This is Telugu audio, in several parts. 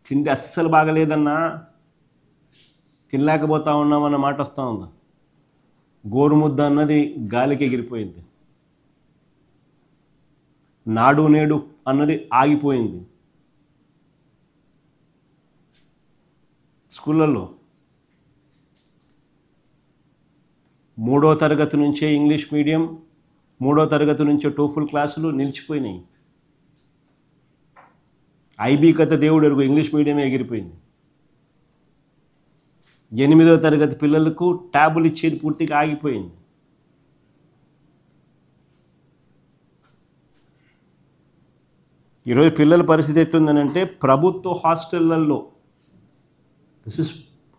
తిండి అస్సలు బాగలేదన్నా, తినలేకపోతా ఉన్నామన్న మాట వస్తూ ఉంది. గోరుముద్ద అన్నది గాలికి ఎగిరిపోయింది. నాడు నేడు అన్నది ఆగిపోయింది. స్కూళ్ళల్లో 3వ తరగతి నుంచే ఇంగ్లీష్ మీడియం, 3వ తరగతి నుంచే టోఫుల్ క్లాసులు నిలిచిపోయినాయి. ఐబీ కథ దేవుడు ఎరుగు, ఇంగ్లీష్ మీడియమే ఎగిరిపోయింది. 8వ తరగతి పిల్లలకు ట్యాబులు ఇచ్చేది పూర్తిగా ఆగిపోయింది. ఈరోజు పిల్లల పరిస్థితి ఎట్లుందనంటే ప్రభుత్వ హాస్టళ్లలో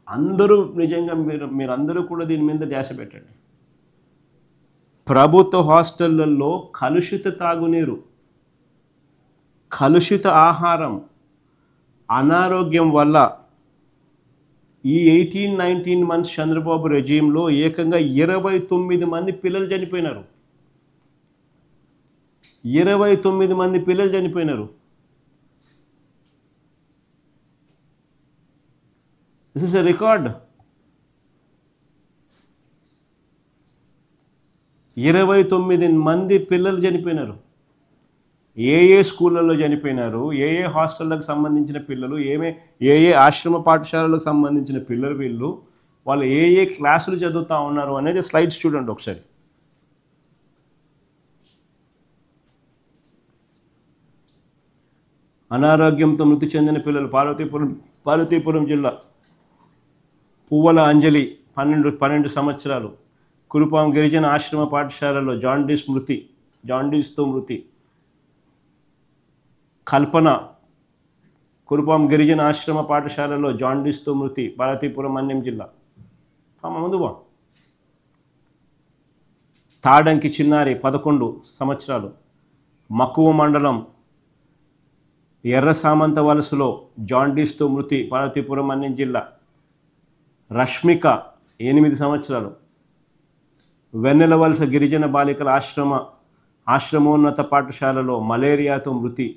అందరూ నిజంగా మీరందరూ కూడా దీని మీద ధ్యాస పెట్టండి. ప్రభుత్వ హాస్టళ్లలో కలుషిత తాగునీరు, కలుషిత ఆహారం, అనారోగ్యం వల్ల ఈ 18-19 మంత్స్ చంద్రబాబు రెజీమ్లో ఏకంగా 29 మంది పిల్లలు చనిపోయినారు. 29 మంది పిల్లలు చనిపోయినారు. This is a record. 29 మంది పిల్లలు చనిపోయినారు. ఏ స్కూళ్ళల్లో చనిపోయినారు, ఏ హాస్టళ్ళకు సంబంధించిన పిల్లలు, ఏ ఆశ్రమ పాఠశాలలకు సంబంధించిన పిల్లలు, వాళ్ళు ఏ క్లాసులు చదువుతూ ఉన్నారు అనేది స్లైడ్స్ చూడండి ఒకసారి. అనారోగ్యంతో మృతి చెందిన పిల్లలు పార్వతీపురం జిల్లా పువ్వల అంజలి 12 సంవత్సరాలు, కురుపాం గిరిజన ఆశ్రమ పాఠశాలలో జాండీస్తో మృతి. కల్పన కురుపాం గిరిజన ఆశ్రమ పాఠశాలలో జాండీస్తో మృతి, పార్వతీపురం మన్యం జిల్లా. ముందువా. తాడంకి చిన్నారి 11 సంవత్సరాలు, మక్కువ మండలం ఎర్ర సామంత వలసలో జాండీస్తో మృతి, పార్వతీపురం మన్యం జిల్లా. రష్మిక 8 సంవత్సరాలు, వెన్నెల వలస గిరిజన బాలికల ఆశ్రమోన్నత పాఠశాలలో మలేరియాతో మృతి.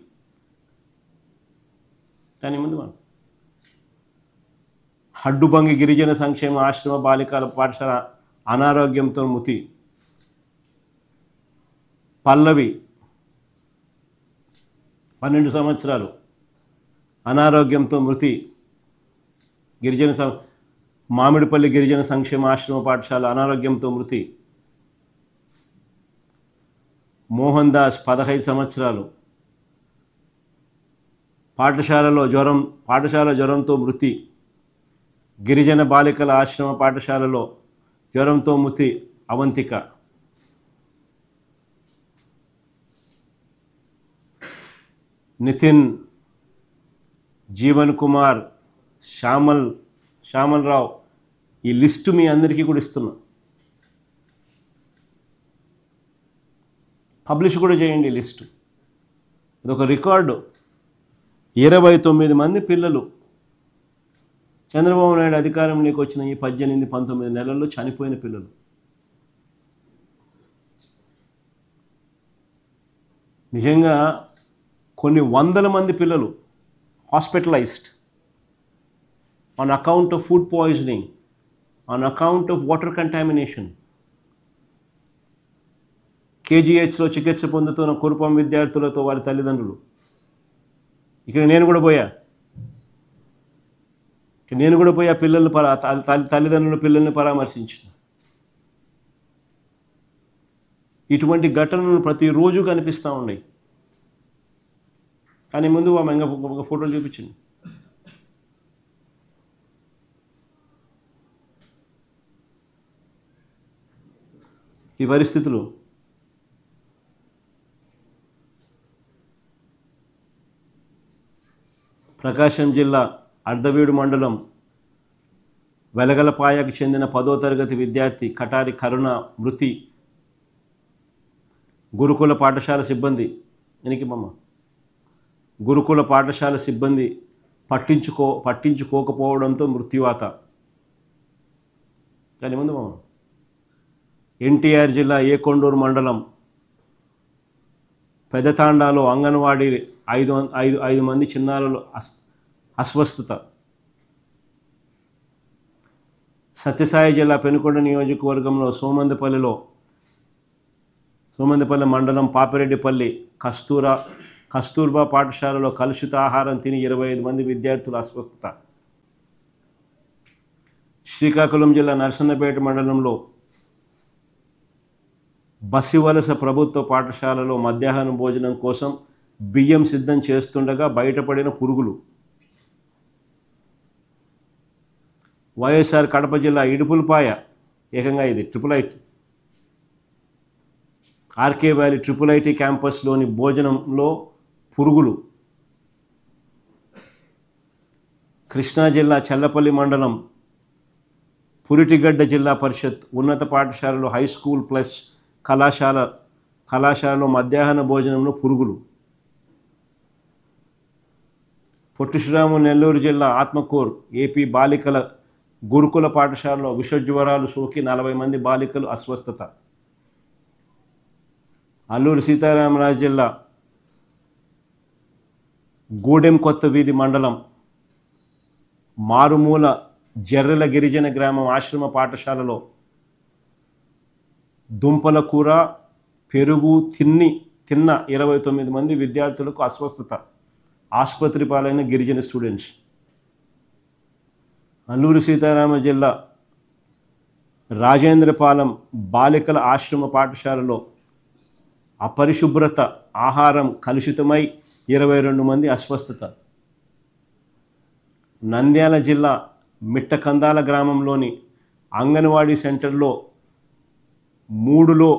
దాని ముందు హడ్డుబంగి గిరిజన సంక్షేమ ఆశ్రమ బాలికల పాఠశాల అనారోగ్యంతో మృతి. పల్లవి 12 సంవత్సరాలు, అనారోగ్యంతో మృతి. మామిడిపల్లి గిరిజన సంక్షేమ ఆశ్రమ పాఠశాల అనారోగ్యంతో మృతి. మోహన్ దాస్ 15 సంవత్సరాలు, పాఠశాల జ్వరంతో మృతి. గిరిజన బాలికల ఆశ్రమ పాఠశాలలో జ్వరంతో మృతి అవంతిక. నితిన్, జీవన్ కుమార్, శ్యామల్ రావు, ఈ లిస్టు మీ అందరికీ కూడా ఇస్తున్నా. పబ్లిష్ కూడా చేయండి ఈ లిస్టు. ఇదొక రికార్డు. 29 మంది పిల్లలు చంద్రబాబు నాయుడు అధికారంలోకి వచ్చిన ఈ 18-19 నెలల్లో చనిపోయిన పిల్లలు. నిజంగా కొన్ని వందల మంది పిల్లలు hospitalised on account of food poisoning, on account of water contamination. కేజీహెచ్లో చికిత్స పొందుతున్న కురుపాం విద్యార్థులతో వారి తల్లిదండ్రులు. ఇక్కడ నేను కూడా పోయా పిల్లల్ని తల్లిదండ్రుల పిల్లల్ని పరామర్శించిన. ఇటువంటి ఘటనలు ప్రతిరోజు కనిపిస్తూ ఉన్నాయి. కానీ ముందు ఒక ఫోటోలు చూపించండి. ఈ పరిస్థితులు ప్రకాశం జిల్లా అర్ధవీడు మండలం వెలగలపాయకు చెందిన 10వ తరగతి విద్యార్థి కటారి కరుణ మృతి. గురుకుల పాఠశాల సిబ్బంది గురుకుల పాఠశాల సిబ్బంది పట్టించుకోకపోవడంతో మృత్యువాత. దాని ముందు ఎన్టీఆర్ జిల్లా ఏకొండూరు మండలం పెదతాండాలో అంగన్వాడీ 5 మంది చిన్నారులు అస్వస్థత. సత్యసాయి జిల్లా పెనుకొండ నియోజకవర్గంలో సోమందిపల్లి మండలం పాపిరెడ్డిపల్లి కస్తూర్బా పాఠశాలలో కలుషిత ఆహారం తిని 25 మంది విద్యార్థులు అస్వస్థత. శ్రీకాకుళం జిల్లా నరసన్నపేట మండలంలో బసివలస ప్రభుత్వ పాఠశాలలో మధ్యాహ్నం భోజనం కోసం బియ్యం సిద్ధం చేస్తుండగా బయటపడిన పురుగులు. వైఎస్ఆర్ కడప జిల్లా ఇడుపులపాయ, ఏకంగా ఇది IIIT ఆర్కే వ్యాలీ IIIT క్యాంపస్లోని భోజనంలో పురుగులు. కృష్ణా జిల్లా చల్లపల్లి మండలం పురిటిగడ్డ జిల్లా పరిషత్ ఉన్నత పాఠశాలలో హై స్కూల్ ప్లస్ కళాశాలలో మధ్యాహ్న భోజనంలో పురుగులు. పొట్టి శ్రీరాములు నెల్లూరు జిల్లా ఆత్మకూరు ఏపీ బాలికల గురుకుల పాఠశాలలో విషజ్వరాలు సోకి 40 మంది బాలికలు అస్వస్థత. అల్లూరు సీతారామరాజు జిల్లా గూడెం కొత్త వీధి మండలం మారుమూల జర్రెల గిరిజన గ్రామం ఆశ్రమ పాఠశాలలో దుంపల కూర పెరుగు తిన్న 29 మంది విద్యార్థులకు అస్వస్థత. ఆసుపత్రి పాలైన గిరిజన స్టూడెంట్స్. అల్లూరు సీతారామ జిల్లా రాజేంద్రపాలెం బాలికల ఆశ్రమ పాఠశాలలో అపరిశుభ్రత, ఆహారం కలుషితమై 22 మంది అస్వస్థత. నంద్యాల జిల్లా మిట్టకందాల గ్రామంలోని అంగన్వాడీ సెంటర్లో 3లో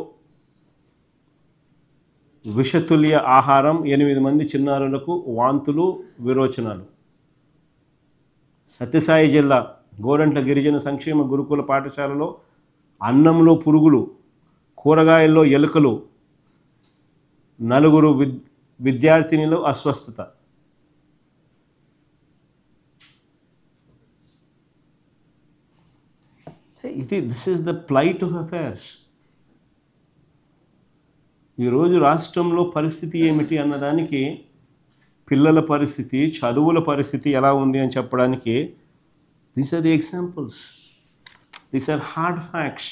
విషతుల్య ఆహారం, 8 మంది చిన్నారులకు వాంతులు, విరోచనాలు. సత్యసాయి జిల్లా గోరంట్ల గిరిజన సంక్షేమ గురుకుల పాఠశాలలో అన్నంలో పురుగులు, కూరగాయల్లో ఎలుకలు, 4 విద్యార్థినిలు అస్వస్థత. This is the plight of affairs. ఈరోజు రాష్ట్రంలో పరిస్థితి ఏమిటి అన్నదానికి, పిల్లల పరిస్థితి, చదువుల పరిస్థితి ఎలా ఉంది అని చెప్పడానికి these are the examples. These are hard facts.